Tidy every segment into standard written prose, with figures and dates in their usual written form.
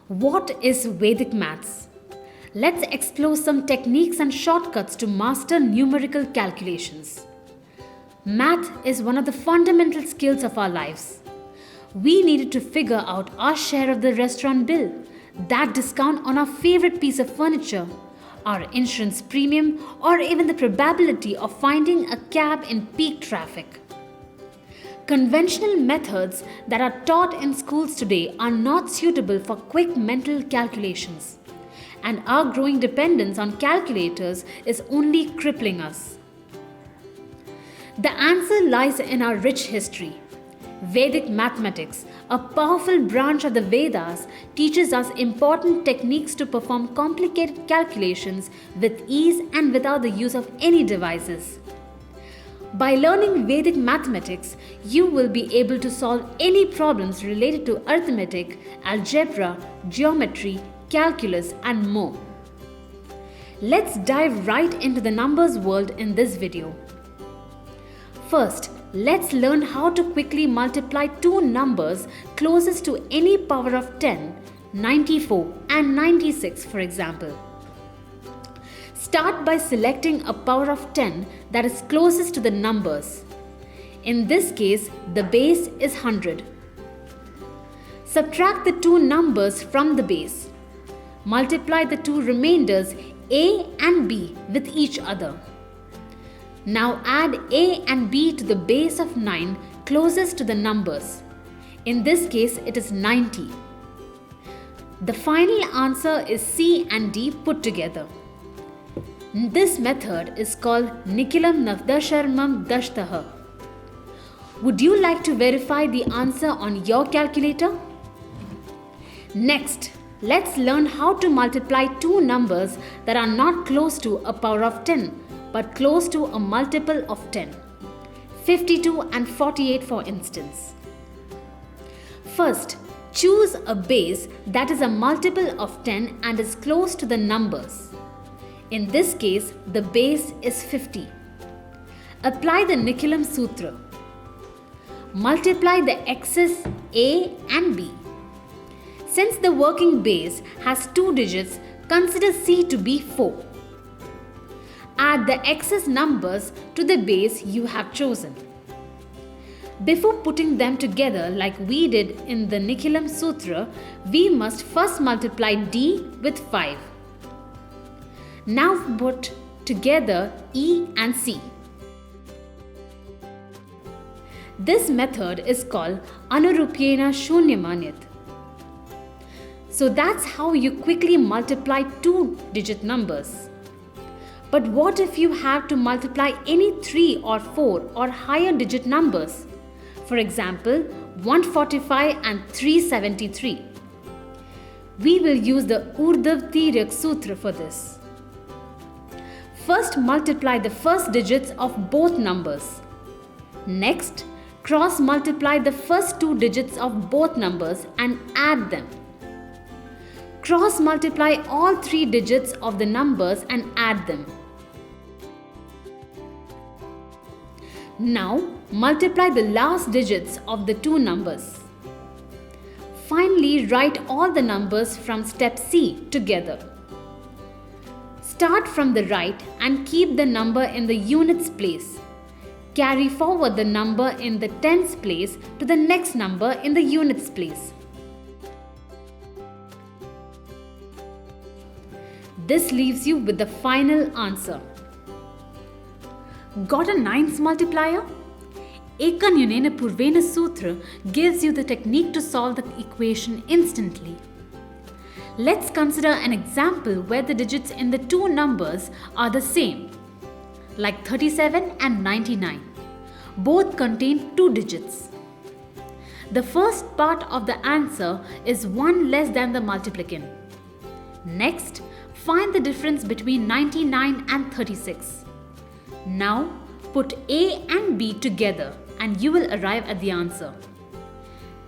What is Vedic Maths? Let's explore some techniques and shortcuts to master numerical calculations. Math is one of the fundamental skills of our lives. We needed to figure out our share of the restaurant bill, that discount on our favorite piece of furniture, our insurance premium, or even the probability of finding a cab in peak traffic. Conventional methods that are taught in schools today are not suitable for quick mental calculations, and our growing dependence on calculators is only crippling us. The answer lies in our rich history. Vedic mathematics, a powerful branch of the Vedas, teaches us important techniques to perform complicated calculations with ease and without the use of any devices. By learning Vedic mathematics, you will be able to solve any problems related to arithmetic, algebra, geometry, calculus, and more. Let's dive right into the numbers world in this video. First, let's learn how to quickly multiply two numbers closest to any power of 10, 94 and 96 for example. Start by selecting a power of 10 that is closest to the numbers. In this case, the base is 100. Subtract the two numbers from the base. Multiply the two remainders a and b with each other. Now add a and b to the base of 9 closest to the numbers. In this case, it is 90. The final answer is c and d put together. This method is called Nikilam Navdasharmam Dashtaha. Would you like to verify the answer on your calculator? Next, let's learn how to multiply two numbers that are not close to a power of 10 but close to a multiple of 10. 52 and 48 for instance. First, choose a base that is a multiple of 10 and is close to the numbers. In this case, the base is 50. Apply the Nikilam Sutra. Multiply the x's a and b. Since the working base has two digits, consider c to be 4. Add the excess numbers to the base you have chosen. Before putting them together like we did in the Nikilam Sutra, we must first multiply d with 5. Now put together E and C. This method is called Anurupyena Shunyamanyat. So that's how you quickly multiply two-digit numbers. But what if you have to multiply any 3 or 4 or higher digit numbers? For example, 145 and 373. We will use the Urdhva Tiryak Sutra for this. First, multiply the first digits of both numbers. Next, cross multiply the first two digits of both numbers and add them. Cross multiply all three digits of the numbers and add them. Now, multiply the last digits of the two numbers. Finally, write all the numbers from step C together. Start from the right and keep the number in the units place. Carry forward the number in the tens place to the next number in the units place. This leaves you with the final answer. Got a 9's multiplier? Ekanyunena Purvena Sutra gives you the technique to solve the equation instantly. Let's consider an example where the digits in the two numbers are the same, like 37 and 99. Both contain two digits. The first part of the answer is 1 less than the multiplicand. Next, find the difference between 99 and 36. Now, put A and B together and you will arrive at the answer.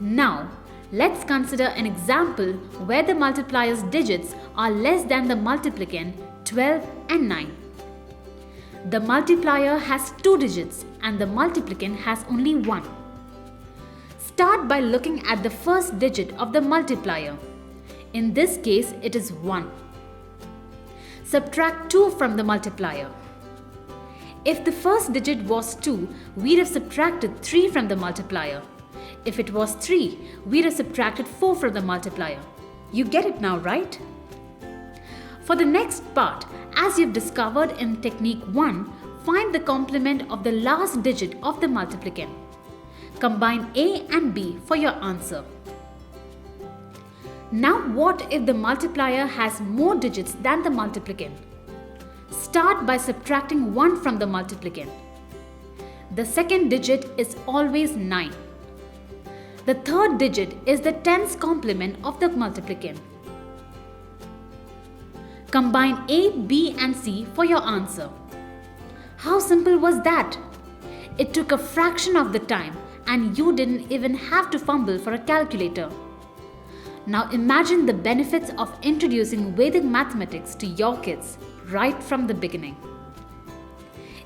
Now, let's consider an example where the multiplier's digits are less than the multiplicand 12 and 9. The multiplier has two digits and the multiplicand has only one. Start by looking at the first digit of the multiplier. In this case, it is 1. Subtract 2 from the multiplier. If the first digit was 2, we'd have subtracted 3 from the multiplier. If it was 3, we'd have subtracted 4 from the multiplier. You get it now, right? For the next part, as you've discovered in technique 1, find the complement of the last digit of the multiplicand. Combine A and B for your answer. Now what if the multiplier has more digits than the multiplicand? Start by subtracting 1 from the multiplicand. The second digit is always 9. The third digit is the tens complement of the multiplicand. Combine A, B and C for your answer. How simple was that? It took a fraction of the time and you didn't even have to fumble for a calculator. Now imagine the benefits of introducing Vedic mathematics to your kids right from the beginning.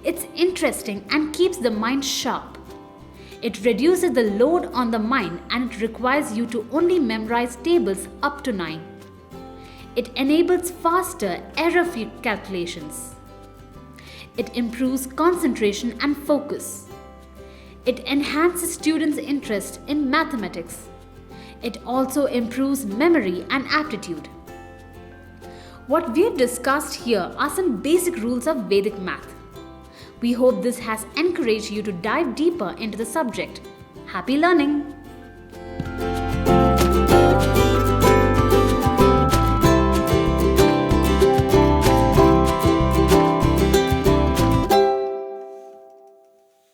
It's interesting and keeps the mind sharp. It reduces the load on the mind and it requires you to only memorize tables up to 9. It enables faster, error-free calculations. It improves concentration and focus. It enhances students' interest in mathematics. It also improves memory and aptitude. What we've discussed here are some basic rules of Vedic math. We hope this has encouraged you to dive deeper into the subject. Happy learning!